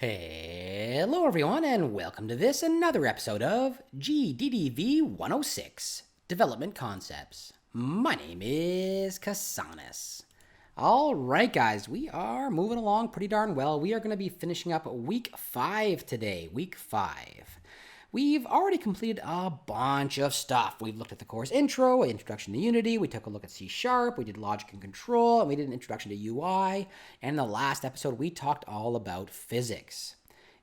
Hello everyone and welcome to another episode of GDDV 106, Development Concepts. My name is Kasanis. Alright guys, we are moving along pretty darn well. We are going to be finishing up week 5 today, week 5. We've already completed a bunch of stuff. We've looked at the course intro, introduction to Unity, we took a look at C#, we did logic and control, and we did an introduction to UI, and in the last episode we talked all about physics.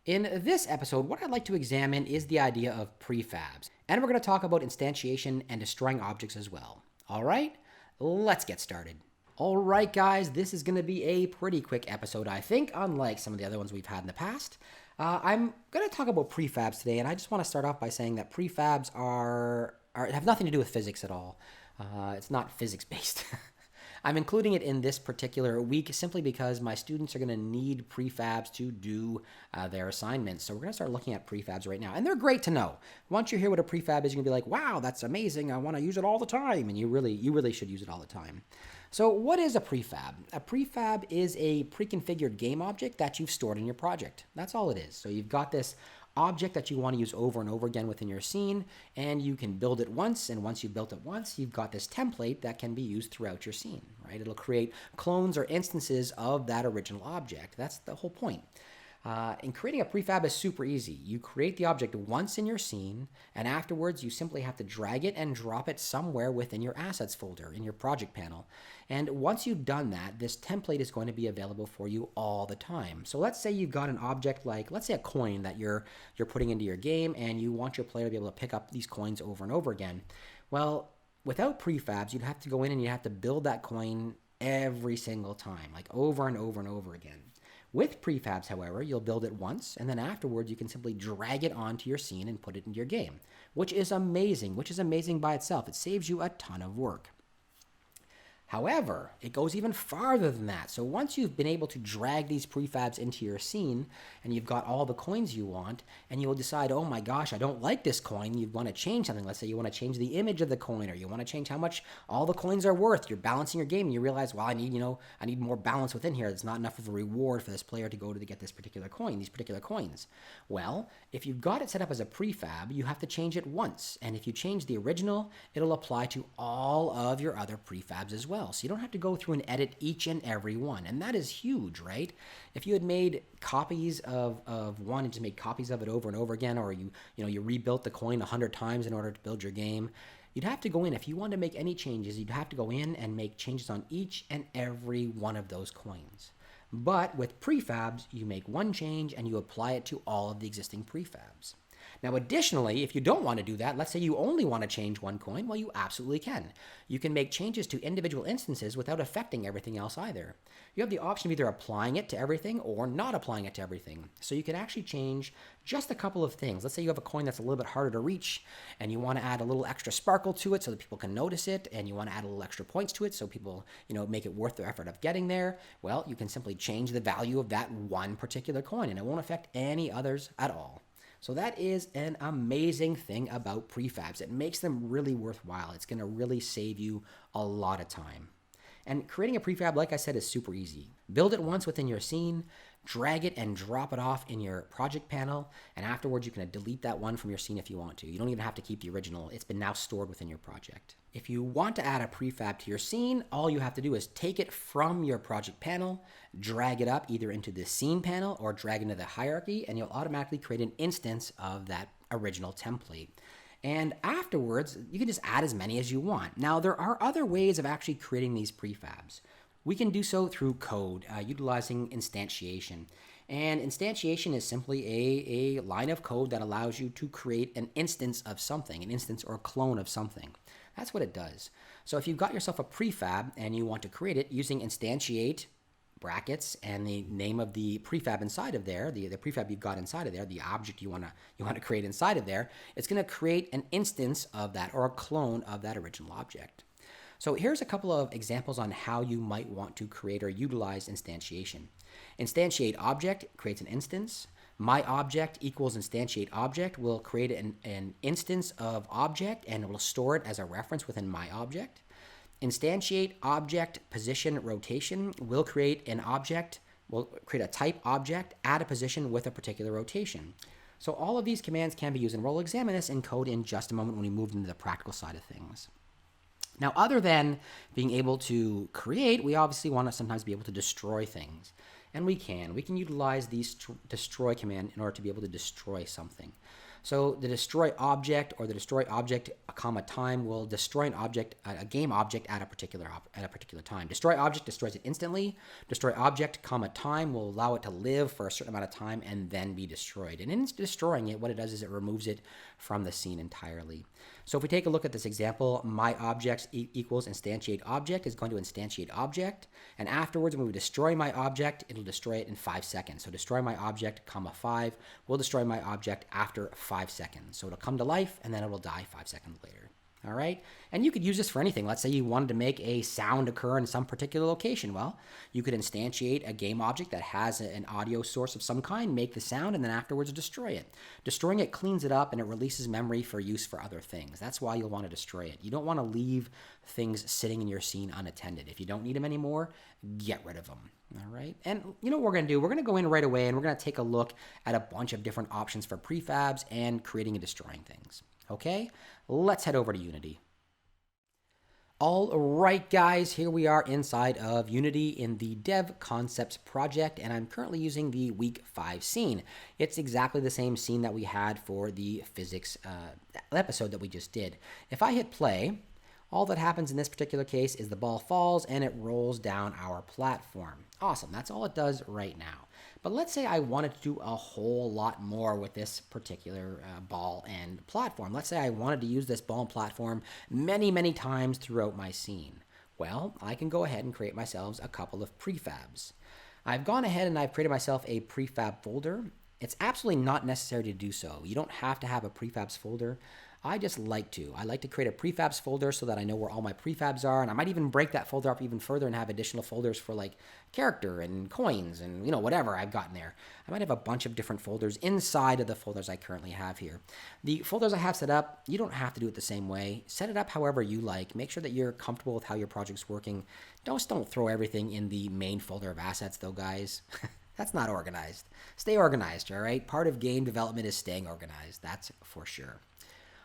In this episode, what I'd like to examine is the idea of prefabs, and we're going to talk about instantiation and destroying objects as well. Alright, let's get started. Alright guys, this is going to be a pretty quick episode I think, unlike some of the other ones we've had in the past. I'm going to talk about prefabs today, and I just want to start off by saying that prefabs have nothing to do with physics at all. It's not physics-based. I'm including it in this particular week simply because my students are going to need prefabs to do their assignments. So we're going to start looking at prefabs right now, and they're great to know. Once you hear what a prefab is, you're going to be like, wow, that's amazing. I want to use it all the time, and you really should use it all the time. So what is a prefab? A prefab is a pre-configured game object that you've stored in your project. That's all it is. So you've got this object that you want to use over and over again within your scene, and you can build it once, and once you've built it once, you've got this template that can be used throughout your scene, right? It'll create clones or instances of that original object. That's the whole point. And creating a prefab is super easy. You create the object once in your scene, and afterwards you simply have to drag it and drop it somewhere within your assets folder in your project panel. And once you've done that, this template is going to be available for you all the time. So let's say you've got an object like, let's say a coin that you're putting into your game, and you want your player to be able to pick up these coins over and over again. Well, without prefabs, you'd have to go in and you'd have to build that coin every single time, like over and over and over again. With prefabs, however, you'll build it once, and then afterwards you can simply drag it onto your scene and put it into your game, which is amazing by itself. It saves you a ton of work. However, it goes even farther than that. So once you've been able to drag these prefabs into your scene and you've got all the coins you want, and you'll decide, oh my gosh, I don't like this coin, you want to change something. Let's say you want to change the image of the coin, or you want to change how much all the coins are worth. You're balancing your game and you realize, well, I need more balance within here. It's not enough of a reward for this player to go to get this particular coin, these particular coins. Well, if you've got it set up as a prefab, you have to change it once. And if you change the original, it'll apply to all of your other prefabs as well. So you don't have to go through and edit each and every one. And that is huge, right? If you had made copies of one and just made copies of it over and over again, or you rebuilt the coin 100 times in order to build your game, you'd have to go in. If you wanted to make any changes, you'd have to go in and make changes on each and every one of those coins. But with prefabs, you make one change and you apply it to all of the existing prefabs. Now, additionally, if you don't want to do that, let's say you only want to change one coin, well, you absolutely can. You can make changes to individual instances without affecting everything else either. You have the option of either applying it to everything or not applying it to everything. So you can actually change just a couple of things. Let's say you have a coin that's a little bit harder to reach, and you want to add a little extra sparkle to it so that people can notice it, and you want to add a little extra points to it so people, make it worth the effort of getting there. Well, you can simply change the value of that one particular coin, and it won't affect any others at all. So that is an amazing thing about prefabs. It makes them really worthwhile. It's going to really save you a lot of time. And creating a prefab, like I said, is super easy. Build it once within your scene, drag it and drop it off in your project panel, and afterwards you can delete that one from your scene if you want to. You don't even have to keep the original. It's been now stored within your project. If you want to add a prefab to your scene, all you have to do is take it from your project panel, drag it up either into the scene panel or drag into the hierarchy, and you'll automatically create an instance of that original template. And afterwards, you can just add as many as you want. Now, there are other ways of actually creating these prefabs. We can do so through code, utilizing instantiation. And instantiation is simply a line of code that allows you to create an instance of something, an instance or a clone of something. That's what it does. So if you've got yourself a prefab and you want to create it using instantiate brackets and the name of the prefab inside of there, the prefab you've got inside of there, the object you want to create inside of there, it's going to create an instance of that or a clone of that original object. So here's a couple of examples on how you might want to create or utilize instantiation. Instantiate object creates an instance. My object equals instantiate object will create an instance of object, and it will store it as a reference within my object. Instantiate object position rotation will create an object We'll create a type object, add a position with a particular rotation. So all of these commands can be used, and we'll examine this in code in just a moment when we move into the practical side of things. Now, other than being able to create, we obviously want to sometimes be able to destroy things. And we can. We can utilize the destroy command in order to be able to destroy something. So the destroy object or the destroy object, comma time, will destroy an object, a game object at a particular time. Destroy object destroys it instantly. Destroy object, comma time, will allow it to live for a certain amount of time and then be destroyed. And in destroying it, what it does is it removes it from the scene entirely. So if we take a look at this example, my objects equals instantiate object is going to instantiate object. And afterwards, when we destroy my object, it'll destroy it in 5 seconds. So destroy my object, comma 5, will destroy my object after 5 seconds. So it'll come to life and then it will die 5 seconds later. All right. And you could use this for anything. Let's say you wanted to make a sound occur in some particular location. Well, you could instantiate a game object that has an audio source of some kind, make the sound, and then afterwards destroy it. Destroying it cleans it up and it releases memory for use for other things. That's why you'll want to destroy it. You don't want to leave things sitting in your scene unattended. If you don't need them anymore, get rid of them. All right. And you know what we're going to do? We're going to go in right away and we're going to take a look at a bunch of different options for prefabs and creating and destroying things. Okay, let's head over to Unity. All right, guys, here we are inside of Unity in the Dev Concepts project, and I'm currently using the Week 5 scene. It's exactly the same scene that we had for the physics episode that we just did. If I hit play, all that happens in this particular case is the ball falls and it rolls down our platform. Awesome, that's all it does right now. But let's say I wanted to do a whole lot more with this particular ball and platform. Let's say I wanted to use this ball and platform many, many times throughout my scene. Well, I can go ahead and create myself a couple of prefabs. I've gone ahead and I've created myself a prefab folder. It's absolutely not necessary to do so. You don't have to have a prefabs folder. I just like to. I like to create a prefabs folder so that I know where all my prefabs are, and I might even break that folder up even further and have additional folders for like character and coins and whatever I've got in there. I might have a bunch of different folders inside of the folders I currently have here. The folders I have set up, you don't have to do it the same way. Set it up however you like. Make sure that you're comfortable with how your project's working. Don't throw everything in the main folder of assets though, guys. That's not organized. Stay organized, all right? Part of game development is staying organized. That's for sure.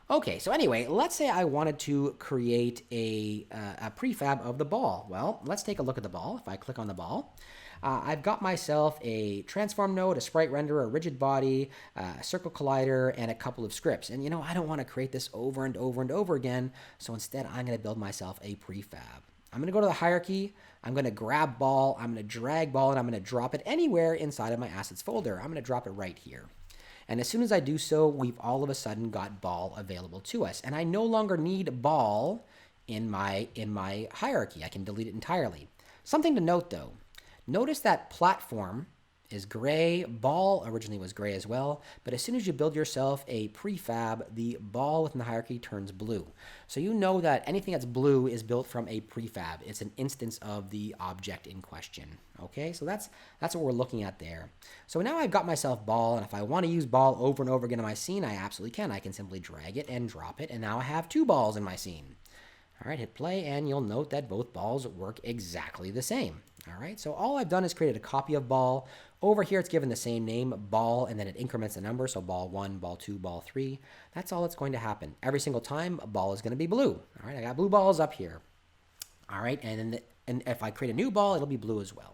Okay, so anyway, let's say I wanted to create a prefab of the ball. Well, let's take a look at the ball. If I click on the ball, I've got myself a transform node, a sprite renderer, a rigid body, a circle collider, and a couple of scripts. And I don't want to create this over and over and over again, so instead I'm going to build myself a prefab. I'm going to go to the hierarchy, I'm going to grab ball, I'm going to drag ball, and I'm going to drop it anywhere inside of my assets folder. I'm going to drop it right here. And as soon as I do so, we've all of a sudden got ball available to us. And I no longer need ball in my hierarchy. I can delete it entirely. Something to note though, notice that platform is gray, ball originally was gray as well, but as soon as you build yourself a prefab, the ball within the hierarchy turns blue. So you know that anything that's blue is built from a prefab. It's an instance of the object in question. Okay, so that's what we're looking at there. So now I've got myself ball, and if I want to use ball over and over again in my scene, I absolutely can. I can simply drag it and drop it, and now I have 2 balls in my scene. All right, hit play, and you'll note that both balls work exactly the same. All right, so all I've done is created a copy of ball. Over here, it's given the same name, ball, and then it increments the number, so ball 1, ball 2, ball 3. That's all that's going to happen. Every single time, a ball is going to be blue. All right, I got blue balls up here. All right, and if I create a new ball, it'll be blue as well.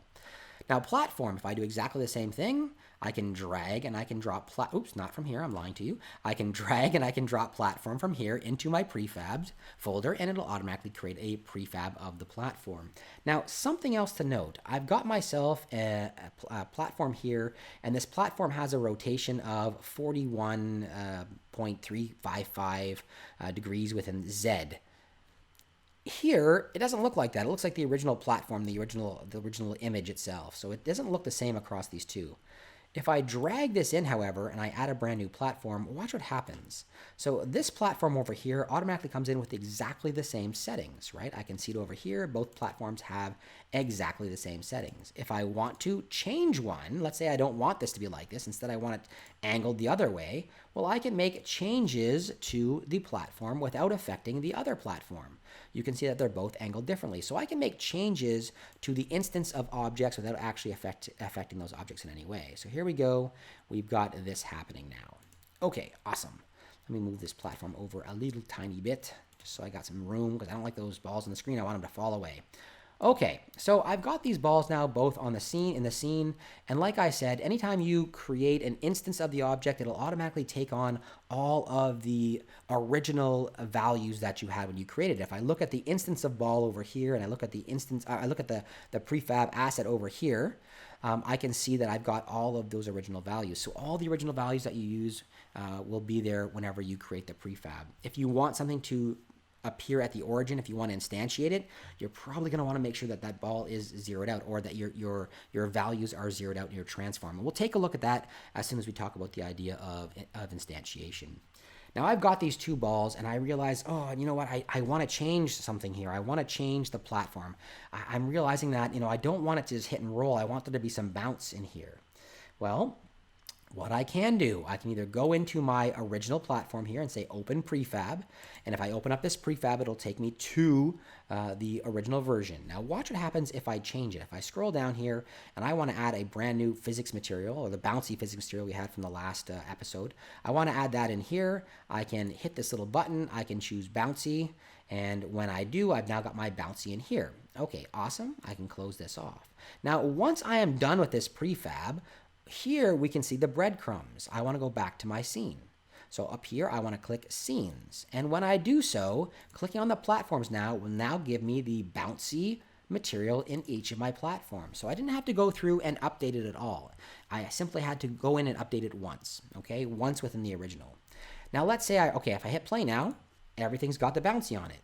Now, platform, if I do exactly the same thing, I can drag and I can drop, oops, not from here, I'm lying to you. I can drag and I can drop platform from here into my prefabs folder, and it'll automatically create a prefab of the platform. Now, something else to note, I've got myself a platform here, and this platform has a rotation of 41.355 degrees within Z. Here, it doesn't look like that. It looks like the original platform, the original image itself. So it doesn't look the same across these two. If I drag this in, however, and I add a brand new platform, watch what happens. So this platform over here automatically comes in with exactly the same settings, right? I can see it over here. Both platforms have exactly the same settings. If I want to change one, let's say I don't want this to be like this, instead I want it angled the other way, well, I can make changes to the platform without affecting the other platform. You can see that they're both angled differently. So I can make changes to the instance of objects without actually affecting those objects in any way. So here we go. We've got this happening now. Okay, awesome. Let me move this platform over a little tiny bit, just so I got some room, because I don't like those balls on the screen. I want them to fall away. Okay, so I've got these balls now both on the scene, in the scene, and like I said, anytime you create an instance of the object, it'll automatically take on all of the original values that you had when you created it. If I look at the instance of ball over here, and I look at the the prefab asset over here, I can see that I've got all of those original values. So all the original values that you use will be there whenever you create the prefab. If you want something to appear at the origin, if you want to instantiate it, you're probably going to want to make sure that that ball is zeroed out, or that your values are zeroed out in your transform. And we'll take a look at that as soon as we talk about the idea of instantiation. Now I've got these two balls, and I realize, oh, you know what, I want to change something here. I want to change the platform. I'm realizing that, I don't want it to just hit and roll. I want there to be some bounce in here. Well, what I can do, I can either go into my original platform here and say open prefab, and if I open up this prefab, it'll take me to the original version. Now watch what happens if I change it. If I scroll down here and I want to add a brand new physics material, or the bouncy physics material we had from the last episode, I want to add that in here. I can hit this little button, I can choose bouncy, and when I do, I've now got my bouncy in here. Okay, awesome. I can close this off. Now once I am done with this prefab, here we can see the breadcrumbs. I want to go back to my scene. So up here, I want to click Scenes. And when I do so, clicking on the platforms now will now give me the bouncy material in each of my platforms. So I didn't have to go through and update it at all. I simply had to go in and update it once, okay? Once within the original. Now let's say, if I hit play now, everything's got the bouncy on it.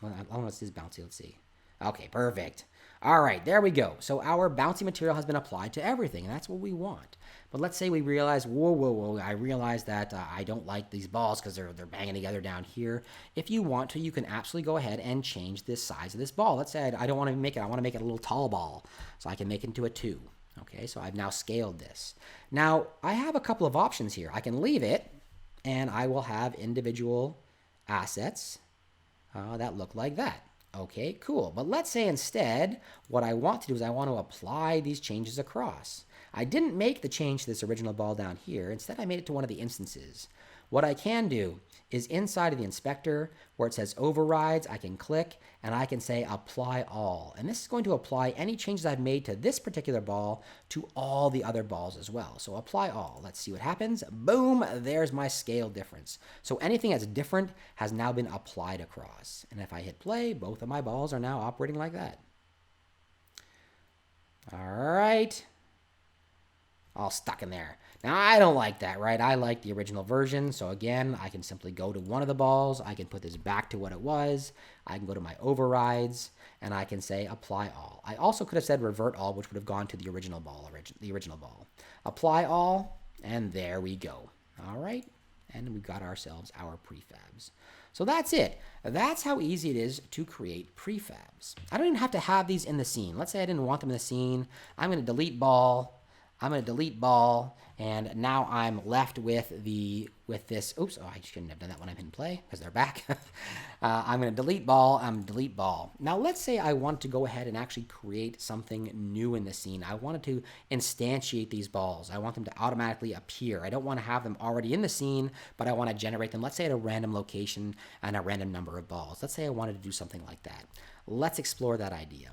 Well, I don't know if this is bouncy, let's see. Okay, perfect. All right, there we go. So our bouncy material has been applied to everything, and that's what we want. But let's say we realize, whoa, I realize that I don't like these balls because they're banging together down here. If you want to, you can absolutely go ahead and change the size of this ball. Let's say I don't want to make it, I want to make it a little tall ball. So I can make it into a 2. Okay, so I've now scaled this. Now, I have a couple of options here. I can leave it, and I will have individual assets that look like that. Okay, cool. But let's say instead, what I want to do is I want to apply these changes across. I didn't make the change to this original ball down here. Instead, I made it to one of the instances. What I can do is inside of the inspector where it says overrides, I can click and I can say apply all. And this is going to apply any changes I've made to this particular ball to all the other balls as well. So apply all. Let's see what happens. Boom, there's my scale difference. So anything that's different has now been applied across. And if I hit play, both of my balls are now operating like that. All right. All stuck in there. Now, I don't like that, right? I like the original version. So again, I can simply go to one of the balls. I can put this back to what it was. I can go to my overrides, and I can say apply all. I also could have said revert all, which would have gone to the original ball. Apply all, and there we go. All right, and we've got ourselves our prefabs. So that's it. That's how easy it is to create prefabs. I don't even have to have these in the scene. Let's say I didn't want them in the scene. I'm going to delete ball. And now I'm left with this. Oops, I shouldn't have done that when I'm in play because they're back. I'm going to delete ball. Now let's say I want to go ahead and actually create something new in the scene. I wanted to instantiate these balls. I want them to automatically appear. I don't want to have them already in the scene, but I want to generate them, let's say at a random location and a random number of balls. Let's say I wanted to do something like that. Let's explore that idea.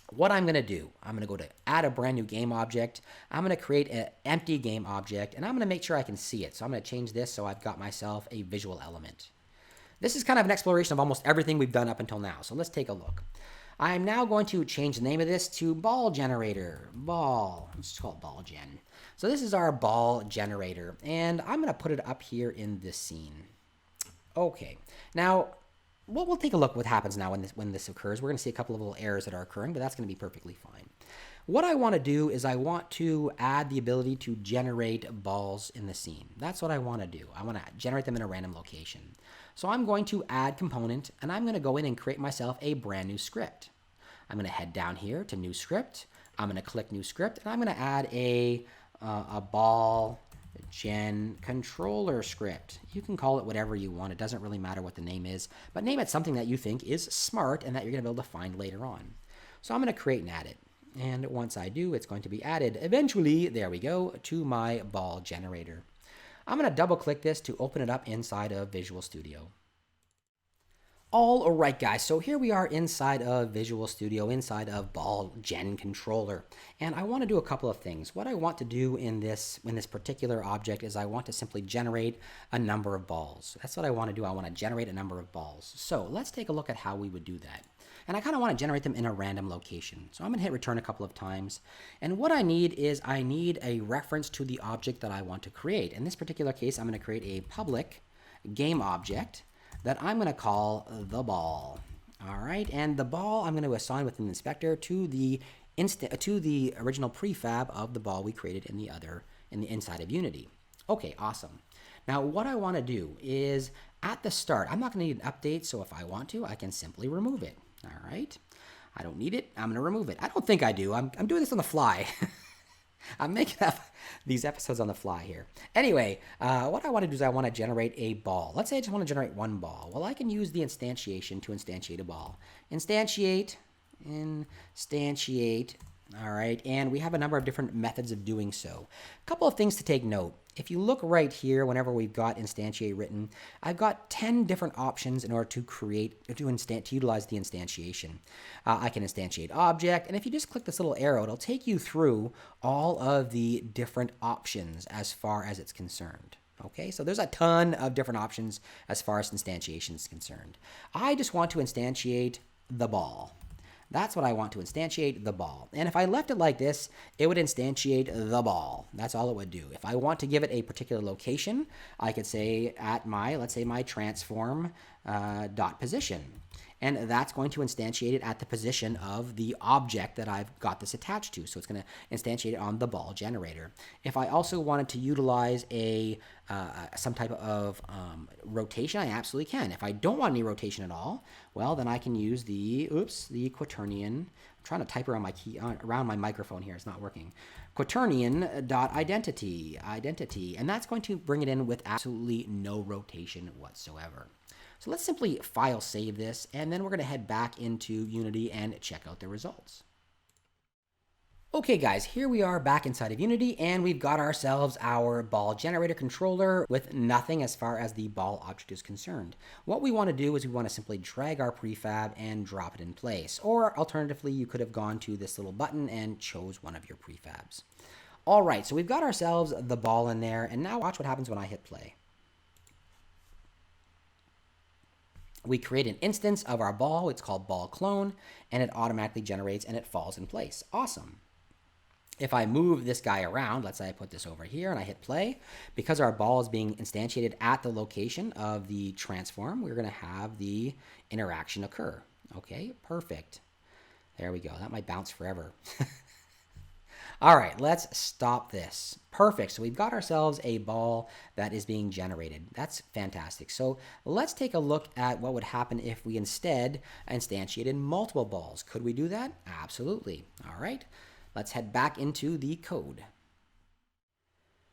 What I'm going to do, I'm going to go to add a brand new game object. I'm going to create an empty game object, and I'm going to make sure I can see it. So I'm going to change this so I've got myself a visual element. This is kind of an exploration of almost everything we've done up until now. So let's take a look. I'm now going to change the name of this to ball generator. Let's just call it ball gen. So this is our ball generator, and I'm going to put it up here in this scene. Okay. Now, we'll take a look what happens now when this occurs. We're going to see a couple of little errors that are occurring, but that's going to be perfectly fine. What I want to do is I want to add the ability to generate balls in the scene. That's what I want to do. I want to generate them in a random location. So I'm going to add component, and I'm going to go in and create myself a brand new script. I'm going to head down here to new script. I'm going to click new script, and I'm going to add a ball gen controller script. You can call it whatever you want. It doesn't really matter what the name is, but name it something that you think is smart and that you're going to be able to find later on. So I'm going to create and add it. And once I do, it's going to be added eventually, there we go, to my ball generator. I'm going to double click this to open it up inside of Visual Studio. All right, guys, so here we are inside of Visual Studio, inside of Ball Gen Controller. And I want to do a couple of things. What I want to do in this particular object is I want to simply generate a number of balls. That's what I want to do. I want to generate a number of balls. So let's take a look at how we would do that. And I kind of want to generate them in a random location. So I'm going to hit return a couple of times. And what I need is I need a reference to the object that I want to create. In this particular case, I'm going to create a public game object that I'm going to call the ball. All right, and the ball I'm going to assign with an inspector to the original prefab of the ball we created in the inside of Unity. Okay, awesome. Now what I want to do is at the start, I'm not going to need an update, so if I want to, I can simply remove it. All right, I don't need it. I'm going to remove it. I don't think I do. I'm doing this on the fly. I'm making up these episodes on the fly here. Anyway, what I want to do is I want to generate a ball. Let's say I just want to generate one ball. Well, I can use the instantiation to instantiate a ball. Instantiate. All right, and we have a number of different methods of doing so. A couple of things to take note. If you look right here, whenever we've got instantiate written, I've got 10 different options in order to utilize the instantiation. I can instantiate object, and if you just click this little arrow, it'll take you through all of the different options as far as it's concerned. Okay, so there's a ton of different options as far as instantiation is concerned. I just want to instantiate the ball. That's what I want to instantiate, the ball. And if I left it like this, it would instantiate the ball. That's all it would do. If I want to give it a particular location, I could say at let's say my transform dot position. And that's going to instantiate it at the position of the object that I've got this attached to. So it's going to instantiate it on the ball generator. If I also wanted to utilize some type of rotation, I absolutely can. If I don't want any rotation at all, well, then I can use the quaternion. I'm trying to type around my microphone here. It's not working. Quaternion.identity, and that's going to bring it in with absolutely no rotation whatsoever. So let's simply file save this, and then we're going to head back into Unity and check out the results. Okay guys, here we are back inside of Unity, and we've got ourselves our ball generator controller with nothing as far as the ball object is concerned. What we want to do is we want to simply drag our prefab and drop it in place. Or alternatively, you could have gone to this little button and chose one of your prefabs. All right, so we've got ourselves the ball in there, and now watch what happens when I hit play. We create an instance of our ball. It's called ball clone, and it automatically generates and it falls in place. Awesome. If I move this guy around, let's say I put this over here and I hit play, because our ball is being instantiated at the location of the transform, we're going to have the interaction occur. Okay, perfect. There we go. That might bounce forever. All right, let's stop this. Perfect. So we've got ourselves a ball that is being generated. That's fantastic. So let's take a look at what would happen if we instead instantiated multiple balls. Could we do that? Absolutely. All right, let's head back into the code.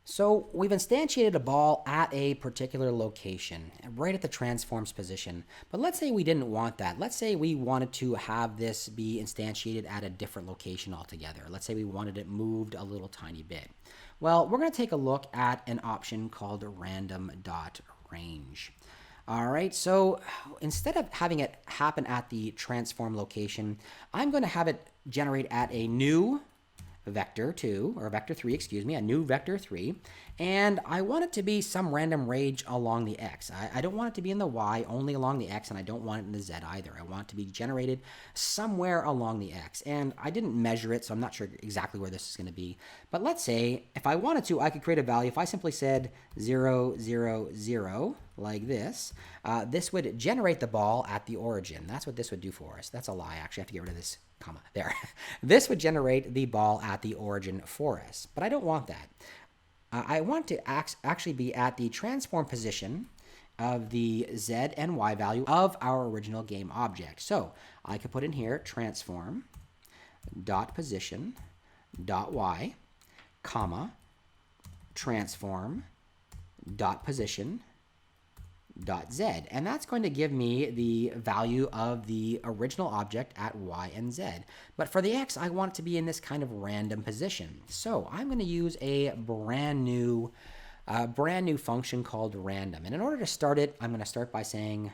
So we've instantiated a ball at a particular location, right at the transforms position. But let's say we didn't want that. Let's say we wanted to have this be instantiated at a different location altogether. Let's say we wanted it moved a little tiny bit. Well, we're going to take a look at an option called random.range. All right, so instead of having it happen at the transform location, I'm going to have it generate at a new vector 2, or vector 3, excuse me, a new vector 3, and I want it to be some random range along the x. I don't want it to be in the y, only along the x, and I don't want it in the z either. I want it to be generated somewhere along the x, and I didn't measure it, so I'm not sure exactly where this is going to be, but let's say if I wanted to, I could create a value. If I simply said 0, 0, 0, like this, this would generate the ball at the origin. That's what this would do for us. That's a lie, actually. I have to get rid of this comma, there. This would generate the ball at the origin for us, but I don't want that. I want to actually be at the transform position of the Z and Y value of our original game object. So I could put in here transform dot position dot Y, comma, transform dot position dot Z, and that's going to give me the value of the original object at Y and Z. But for the X, I want it to be in this kind of random position. So I'm going to use a brand new function called random. And in order to start it, I'm going to start by saying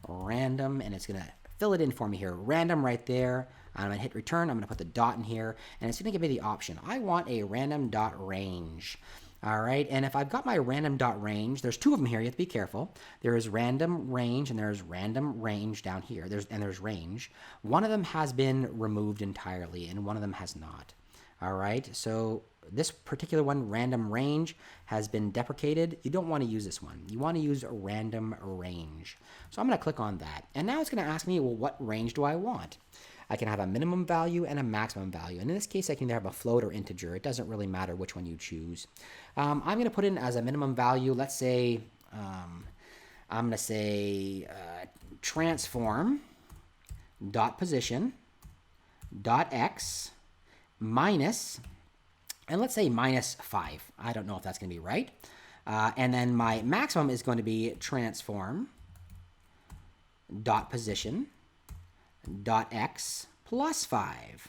random, and it's going to fill it in for me here. Random right there. I'm going to hit return. I'm going to put the dot in here, and it's going to give me the option. I want a random dot range. All right, and if I've got my random dot range, there's two of them here. You have to be careful. There is random range, and there's random range down here. There's range. One of them has been removed entirely, and one of them has not. All right, so this particular one, random range, has been deprecated. You don't want to use this one. You want to use a random range. So I'm going to click on that, and now it's going to ask me, well, what range do I want? I can have a minimum value and a maximum value. And in this case, I can either have a float or integer. It doesn't really matter which one you choose. I'm going to put in as a minimum value, let's say, I'm going to say transform dot position dot x minus, and let's say minus 5. I don't know if that's going to be right. And then my maximum is going to be transform dot position dot x plus 5.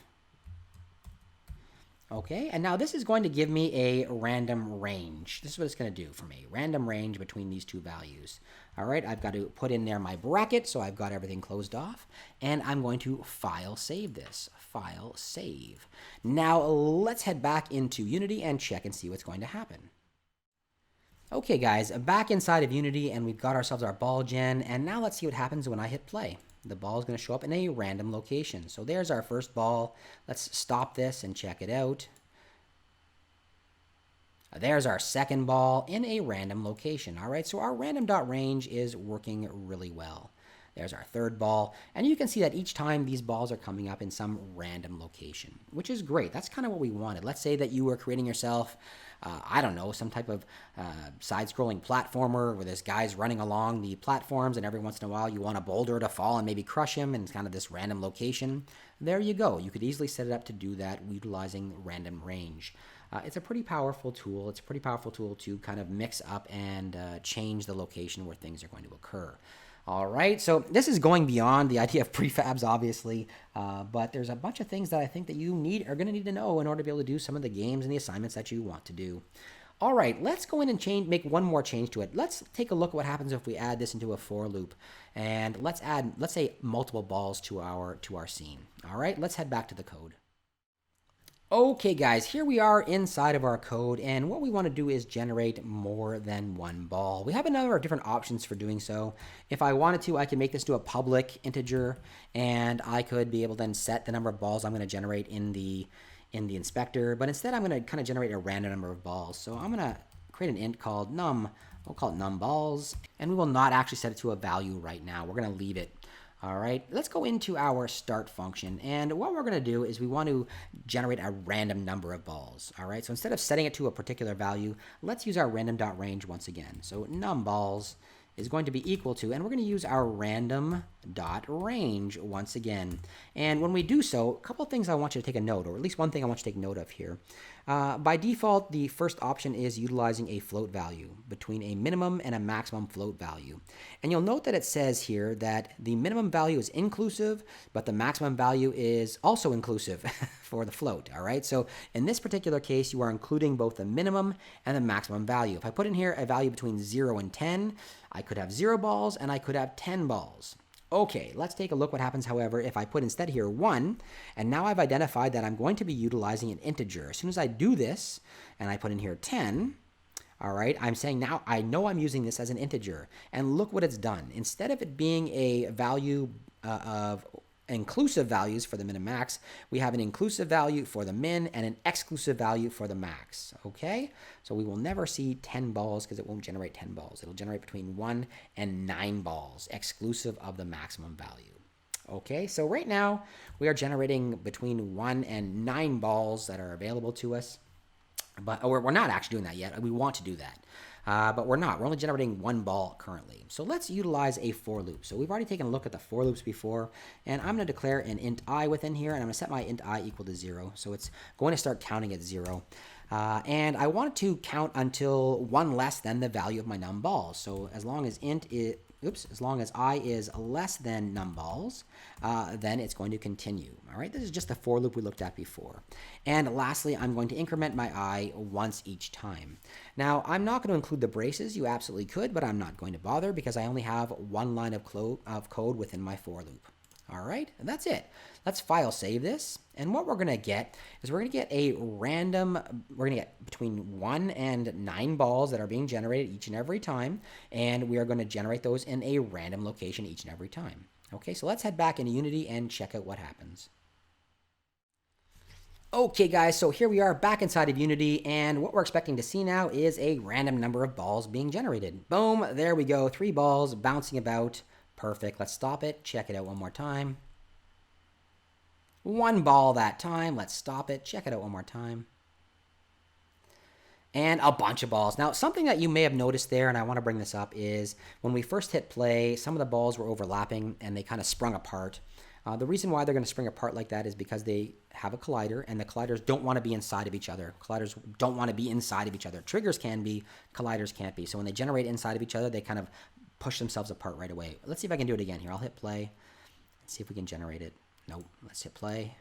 Okay, and now this is going to give me a random range. This is what it's going to do for me. Random range between these two values. All right, I've got to put in there my bracket, so I've got everything closed off. And I'm going to file save this. File save. Now let's head back into Unity and check and see what's going to happen. Okay guys, back inside of Unity, and we've got ourselves our ball gen, and now let's see what happens when I hit play. The ball is going to show up in a random location. So there's our first ball. Let's stop this and check it out. There's our second ball in a random location. All right, so our random dot range is working really well. There's our third ball, and you can see that each time these balls are coming up in some random location, which is great. That's kind of what we wanted. Let's say that you were creating yourself, I don't know, some type of side-scrolling platformer where this guy's running along the platforms, and every once in a while you want a boulder to fall and maybe crush him in kind of this random location. There you go. You could easily set it up to do that utilizing random range. It's a pretty powerful tool. It's a pretty powerful tool to kind of mix up and change the location where things are going to occur. All right, so this is going beyond the idea of prefabs, obviously, but there's a bunch of things that I think that you are going to need to know in order to be able to do some of the games and the assignments that you want to do. All right, let's go in and make one more change to it. Let's take a look at what happens if we add this into a for loop, and let's add, let's say, multiple balls to our scene. All right, let's head back to the code. Okay guys, here we are inside of our code, and what we want to do is generate more than one ball. We have a number of different options for doing so. If I wanted to, I can make this to a public integer, and I could be able to then set the number of balls I'm going to generate in the inspector, but instead I'm going to kind of generate a random number of balls. So I'm going to create an int called num, we'll call it num balls, and we will not actually set it to a value right now. We're going to leave it. All right, let's go into our start function, and what we're going to do is we want to generate a random number of balls. All right, so instead of setting it to a particular value, let's use our random.range once again. So num balls is going to be equal to, and we're going to use our random.range once again. And when we do so, a couple of things I want you to take a note, or at least one thing I want you to take note of here. By default, the first option is utilizing a float value between a minimum and a maximum float value. And you'll note that it says here that the minimum value is inclusive, but the maximum value is also inclusive for the float, all right? So in this particular case, you are including both the minimum and the maximum value. If I put in here a value between 0 and 10, I could have 0 balls and I could have 10 balls. Okay, let's take a look what happens, however, if I put instead here 1, and now I've identified that I'm going to be utilizing an integer. As soon as I do this, and I put in here 10, all right, I'm saying now I know I'm using this as an integer, and look what it's done. Instead of it being a value of inclusive values for the min and max, we have an inclusive value for the min and an exclusive value for the max, okay? So we will never see 10 balls because it won't generate 10 balls. It'll generate between 1 and 9 balls, exclusive of the maximum value. Okay, so right now we are generating between 1 and 9 balls that are available to us. But we're not actually doing that yet. We want to do that. But we're not. We're only generating 1 ball currently. So let's utilize a for loop. So we've already taken a look at the for loops before. And I'm going to declare an int I within here. And I'm going to set my int I equal to 0. So it's going to start counting at 0. And I want it to count until 1 less than the value of my num balls. So as long as as long as I is less than num balls, then it's going to continue. All right, this is just the for loop we looked at before. And lastly, I'm going to increment my I once each time. Now, I'm not going to include the braces. You absolutely could, but I'm not going to bother because I only have 1 line of code within my for loop. All right, and that's it. Let's file save this. And what we're going to get is we're going to get a random, we're going to get between 1 and 9 balls that are being generated each and every time. And we are going to generate those in a random location each and every time. Okay, so let's head back into Unity and check out what happens. Okay guys, so here we are back inside of Unity, and what we're expecting to see now is a random number of balls being generated. Boom, there we go, 3 balls bouncing about. Perfect. Let's stop it. Check it out one more time. 1 ball that time. Let's stop it. Check it out one more time. And a bunch of balls. Now, something that you may have noticed there, and I want to bring this up, is when we first hit play, some of the balls were overlapping and they kind of sprung apart. The reason why they're going to spring apart like that is because they have a collider, and the colliders don't want to be inside of each other. Colliders don't want to be inside of each other. Triggers can be, colliders can't be. So when they generate inside of each other, they kind of push themselves apart right away. Let's see if I can do it again here. I'll hit play. Let's see if we can generate it. Nope. Let's hit play.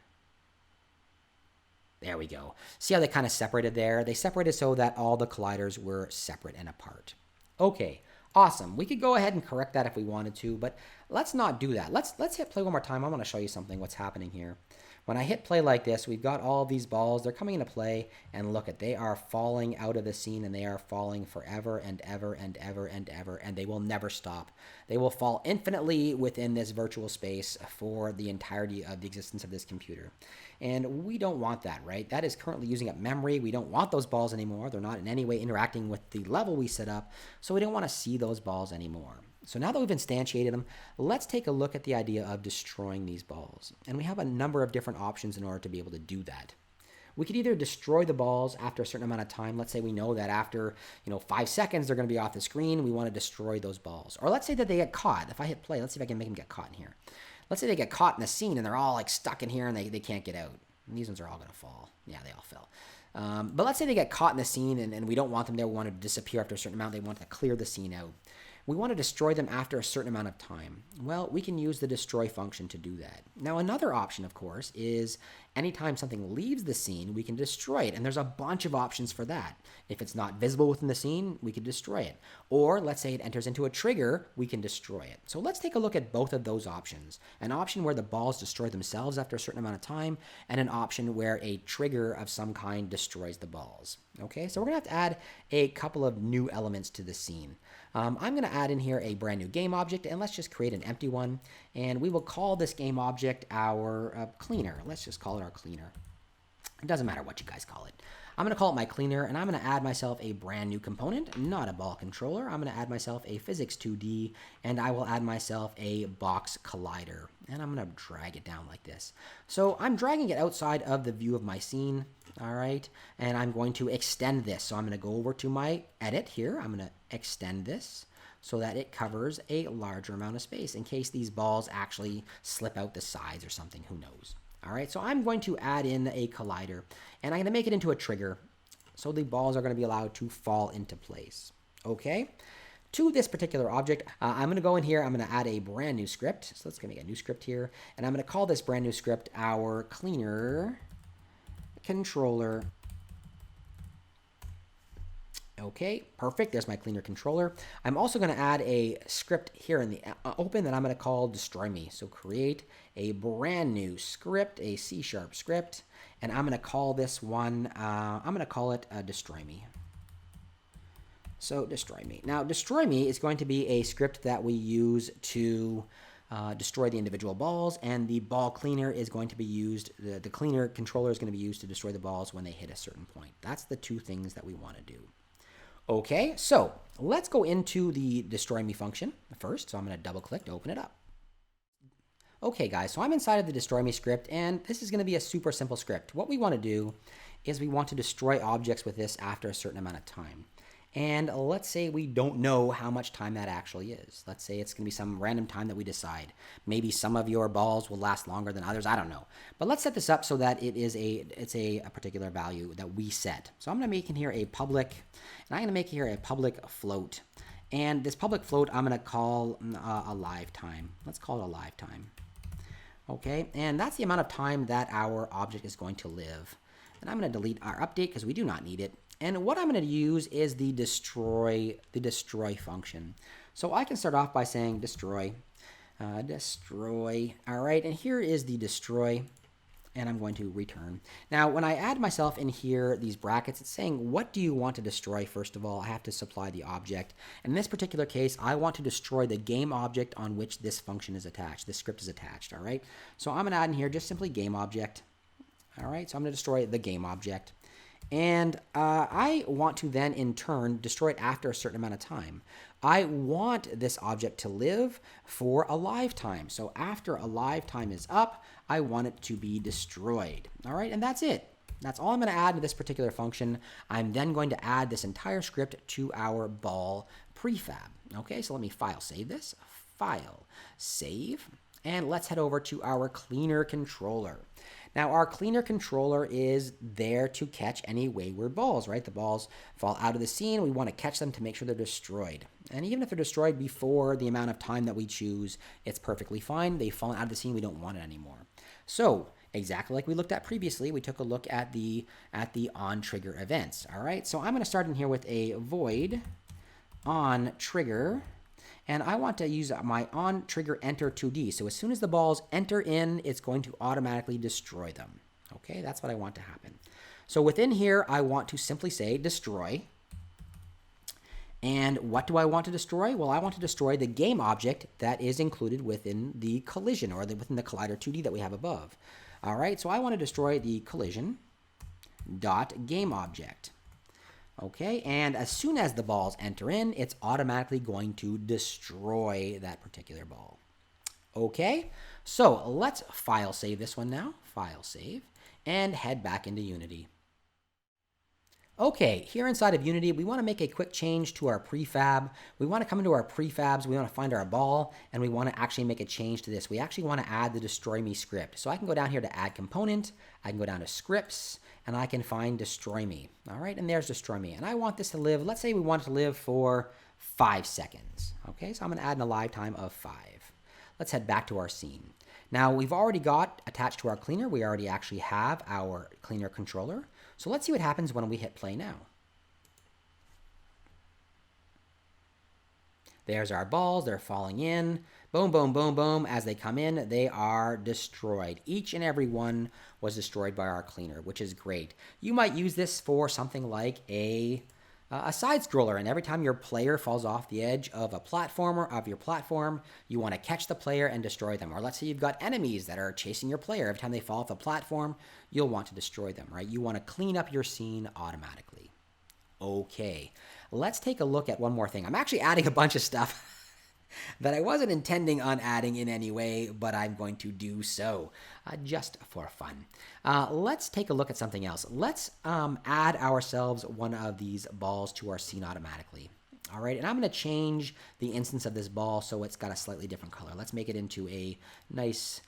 There we go. See how they kind of separated there? They separated so that all the colliders were separate and apart. Okay, awesome. We could go ahead and correct that if we wanted to, but let's not do that. Let's hit play one more time. I want to show you something, what's happening here. When I hit play like this, we've got all these balls. They're coming into play, and look at, they are falling out of the scene, and they are falling forever and ever and ever and ever, and they will never stop. They will fall infinitely within this virtual space for the entirety of the existence of this computer. And we don't want that, right? That is currently using up memory. We don't want those balls anymore. They're not in any way interacting with the level we set up, so we don't want to see those balls anymore. So now that we've instantiated them, let's take a look at the idea of destroying these balls. And we have a number of different options in order to be able to do that. We could either destroy the balls after a certain amount of time. Let's say we know that after 5 seconds they're going to be off the screen. We want to destroy those balls. Or let's say that they get caught. If I hit play, let's see if I can make them get caught in here. Let's say they get caught in the scene and they're all like stuck in here and they can't get out. And these ones are all going to fall. Yeah, they all fell. But let's say they get caught in the scene and we don't want them there. We want to disappear after a certain amount. They want to clear the scene out. We want to destroy them after a certain amount of time. Well, we can use the destroy function to do that. Now, another option, of course, is anytime something leaves the scene, we can destroy it. And there's a bunch of options for that. If it's not visible within the scene, we can destroy it. Or let's say it enters into a trigger, we can destroy it. So let's take a look at both of those options. An option where the balls destroy themselves after a certain amount of time, and an option where a trigger of some kind destroys the balls. Okay, so we're going to have to add a couple of new elements to the scene. I'm going to add in here a brand new game object, and let's just create an empty one. And we will call this game object our cleaner. Let's just call it our cleaner. It doesn't matter what you guys call it. I'm going to call it my cleaner, and I'm going to add myself a brand new component, not a ball controller. I'm going to add myself a physics 2D, and I will add myself a box collider. And I'm going to drag it down like this. So I'm dragging it outside of the view of my scene, all right? And I'm going to extend this. So I'm going to go over to my edit here. I'm going to extend this so that it covers a larger amount of space in case these balls actually slip out the sides or something, who knows. All right, so I'm going to add in a collider, and I'm going to make it into a trigger, so the balls are going to be allowed to fall into place. Okay, to this particular object, I'm going to go in here, I'm going to add a brand new script. So let's make a new script here, and I'm going to call this brand new script our cleaner controller. Okay, perfect. There's my cleaner controller. I'm also going to add a script here in the open that I'm going to call destroy me. So create a brand new script, a C# script, and I'm going to call this one, I'm going to call it destroy me. So destroy me. Now, destroy me is going to be a script that we use to destroy the individual balls, and the ball cleaner is going to be used, the cleaner controller is going to be used to destroy the balls when they hit a certain point. That's the two things that we want to do. Okay, so let's go into the destroy me function first. So I'm going to double click to open it up. Okay guys, so I'm inside of the destroy me script, and this is going to be a super simple script. What we want to do is we want to destroy objects with this after a certain amount of time. And let's say we don't know how much time that actually is. Let's say it's going to be some random time that we decide. Maybe some of your balls will last longer than others. I don't know. But let's set this up so that it's a particular value that we set. So I'm going to make in here a public, and I'm going to make here a public float. And this public float I'm going to call a live time. Let's call it a live time. Okay, and that's the amount of time that our object is going to live. And I'm going to delete our update because we do not need it. And what I'm going to use is the destroy function. So I can start off by saying destroy. All right, and here is the destroy, and I'm going to return. Now, when I add myself in here, these brackets, it's saying, what do you want to destroy? First of all, I have to supply the object. In this particular case, I want to destroy the game object on which this function is attached. This script is attached, all right? So I'm going to add in here just simply game object. All right, so I'm going to destroy the game object. And I want to then, in turn, destroy it after a certain amount of time. I want this object to live for a lifetime. So after a lifetime is up, I want it to be destroyed. All right, and that's it. That's all I'm going to add to this particular function. I'm then going to add this entire script to our ball prefab. Okay, so let me file save this. File save. And let's head over to our cleaner controller. Now, our cleaner controller is there to catch any wayward balls, right? The balls fall out of the scene. We want to catch them to make sure they're destroyed. And even if they're destroyed before the amount of time that we choose, it's perfectly fine. They've fallen out of the scene. We don't want it anymore. So exactly like we looked at previously, we took a look at the on trigger events. All right. So I'm going to start in here with a void on trigger. And I want to use my on trigger enter 2D. So as soon as the balls enter in, it's going to automatically destroy them. Okay, that's what I want to happen. So within here, I want to simply say destroy. And what do I want to destroy? Well, I want to destroy the game object that is included within the collision, or within the collider 2D that we have above. All right, so I want to destroy the collision dot game object. Okay, and as soon as the balls enter in, it's automatically going to destroy that particular ball. Okay, so let's file save this one now. File save, and head back into Unity. Okay, here inside of Unity, we want to make a quick change to our prefab. We want to come into our prefabs, we want to find our ball, and we want to actually make a change to this. We actually want to add the destroy me script. So I can go down here to add component, I can go down to scripts, and I can find destroy me. All right, and there's destroy me. And I want this to live, let's say we want it to live for 5 seconds. Okay, so I'm going to add in a live time of 5. Let's head back to our scene. Now, we've already got attached to our cleaner, we already actually have our cleaner controller. So let's see what happens when we hit play now. There's our balls, they're falling in. Boom, boom, boom, boom. As they come in, they are destroyed. Each and every one was destroyed by our cleaner, which is great. You might use this for something like a side scroller, and every time your player falls off the edge of a platformer of your platform, you want to catch the player and destroy them. Or let's say you've got enemies that are chasing your player. Every time they fall off a platform, you'll want to destroy them, right? You want to clean up your scene automatically. Okay, let's take a look at one more thing. I'm actually adding a bunch of stuff that I wasn't intending on adding in any way, but I'm going to do so just for fun. Let's take a look at something else. Let's add ourselves one of these balls to our scene automatically. All right, and I'm going to change the instance of this ball so it's got a slightly different color. Let's make it into a nice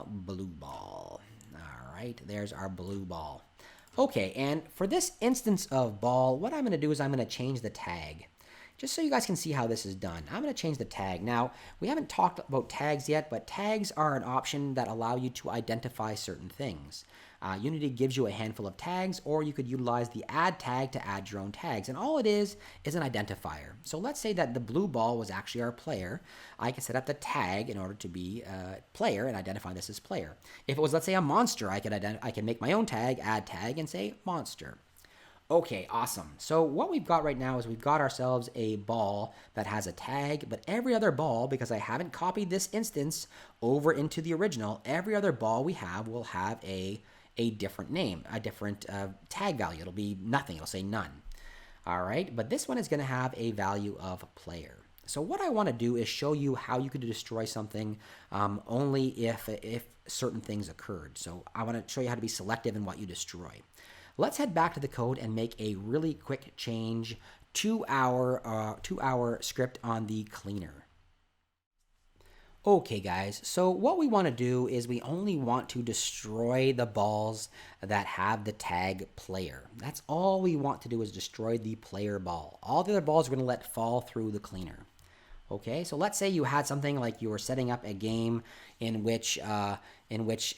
blue ball. All right, there's our blue ball. Okay, and for this instance of ball, what I'm going to do is I'm going to change the tag. Just so you guys can see how this is done, I'm going to change the tag. Now, we haven't talked about tags yet, but tags are an option that allow you to identify certain things. Unity gives you a handful of tags, or you could utilize the add tag to add your own tags. And all it is an identifier. So let's say that the blue ball was actually our player. I can set up the tag in order to be player and identify this as player. If it was, let's say, a monster, I can make my own tag, add tag, and say monster. Okay, awesome. So what we've got right now is we've got ourselves a ball that has a tag, but every other ball, because I haven't copied this instance over into the original, every other ball we have will have a different name, a different tag value. It'll be nothing. It'll say none. All right, but this one is going to have a value of player. So what I want to do is show you how you could destroy something only if certain things occurred. So I want to show you how to be selective in what you destroy. Let's head back to the code and make a really quick change to our script on the cleaner. Okay guys, so what we want to do is we only want to destroy the balls that have the tag player. That's all we want to do, is destroy the player ball. All the other balls we're going to let fall through the cleaner. Okay, so let's say you had something like you were setting up a game in which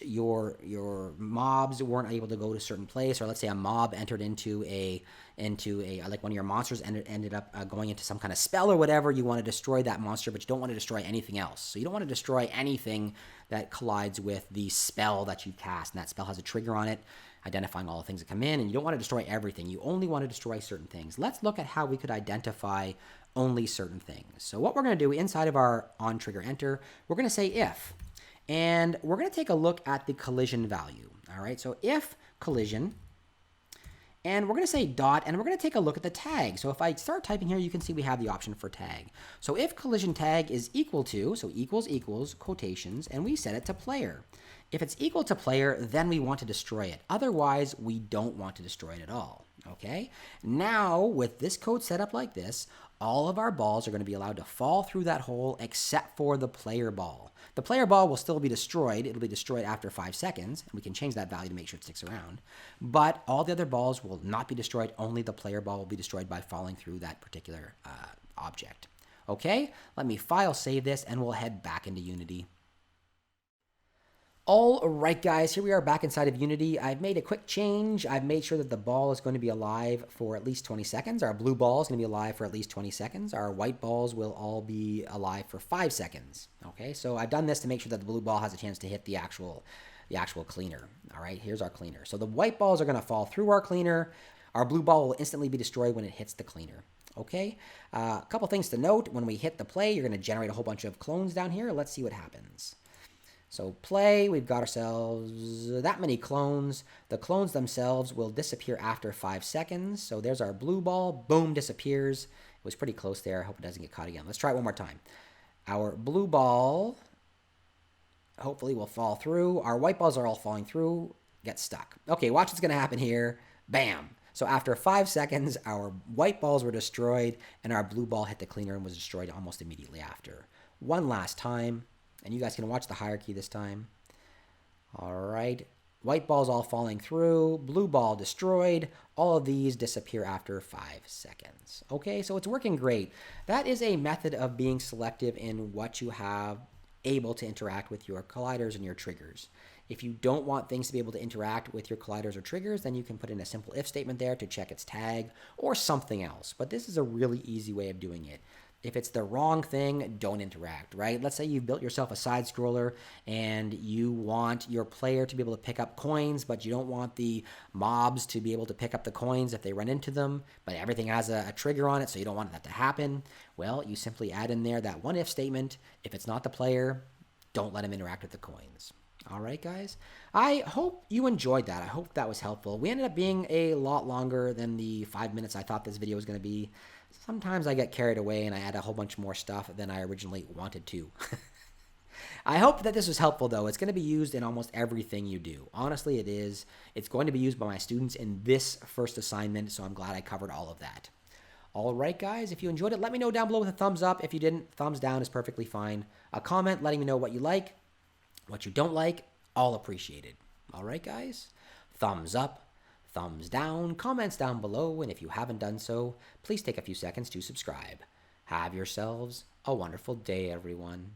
your mobs weren't able to go to a certain place, or let's say a mob entered into a like one of your monsters ended up going into some kind of spell or whatever. You want to destroy that monster, but you don't want to destroy anything else. So you don't want to destroy anything that collides with the spell that you cast, and that spell has a trigger on it, identifying all the things that come in, and you don't want to destroy everything. You only want to destroy certain things. Let's look at how we could identify only certain things. So what we're going to do inside of our onTriggerEnter, we're going to say if, and we're going to take a look at the collision value. All right, so if collision, and we're going to say dot, and we're going to take a look at the tag. So if I start typing here, you can see we have the option for tag. So if collision tag is equal to, so equals, quotations, and we set it to player. If it's equal to player, then we want to destroy it. Otherwise, we don't want to destroy it at all. Okay? Now, with this code set up like this, all of our balls are going to be allowed to fall through that hole except for the player ball. The player ball will still be destroyed. It'll be destroyed after 5 seconds, and we can change that value to make sure it sticks around. But all the other balls will not be destroyed. Only the player ball will be destroyed by falling through that particular object. Okay? Let me file save this, and we'll head back into Unity. All right, guys, here we are back inside of Unity. I've made a quick change. I've made sure that the ball is going to be alive for at least 20 seconds. Our blue ball is going to be alive for at least 20 seconds. Our white balls will all be alive for 5 seconds. Okay, so I've done this to make sure that the blue ball has a chance to hit the actual cleaner. All right, here's our cleaner. So the white balls are going to fall through our cleaner. Our blue ball will instantly be destroyed when it hits the cleaner. Okay, a couple things to note. When we hit the play, you're going to generate a whole bunch of clones down here. Let's see what happens. So play, we've got ourselves that many clones. The clones themselves will disappear after 5 seconds. So there's our blue ball, boom, disappears. It was pretty close there. I hope it doesn't get caught again. Let's try it one more time. Our blue ball hopefully will fall through. Our white balls are all falling through, get stuck. Okay, watch what's going to happen here. Bam. So after 5 seconds, our white balls were destroyed, and our blue ball hit the cleaner and was destroyed almost immediately after. One last time. And you guys can watch the hierarchy this time. All right. White ball's all falling through. Blue ball destroyed. All of these disappear after 5 seconds. Okay, so it's working great. That is a method of being selective in what you have able to interact with your colliders and your triggers. If you don't want things to be able to interact with your colliders or triggers, then you can put in a simple if statement there to check its tag or something else. But this is a really easy way of doing it. If it's the wrong thing, don't interact, right? Let's say you've built yourself a side scroller and you want your player to be able to pick up coins, but you don't want the mobs to be able to pick up the coins if they run into them, but everything has a trigger on it, so you don't want that to happen. Well, you simply add in there that one if statement. If it's not the player, don't let him interact with the coins. All right, guys. I hope you enjoyed that. I hope that was helpful. We ended up being a lot longer than the 5 minutes I thought this video was going to be. Sometimes I get carried away and I add a whole bunch more stuff than I originally wanted to. I hope that this was helpful, though. It's going to be used in almost everything you do. Honestly, it is. It's going to be used by my students in this first assignment, so I'm glad I covered all of that. All right, guys, if you enjoyed it, let me know down below with a thumbs up. If you didn't, thumbs down is perfectly fine. A comment letting me know what you like, what you don't like, all appreciated. All right, guys, thumbs up. Thumbs down, comments down below, and if you haven't done so, please take a few seconds to subscribe. Have yourselves a wonderful day, everyone.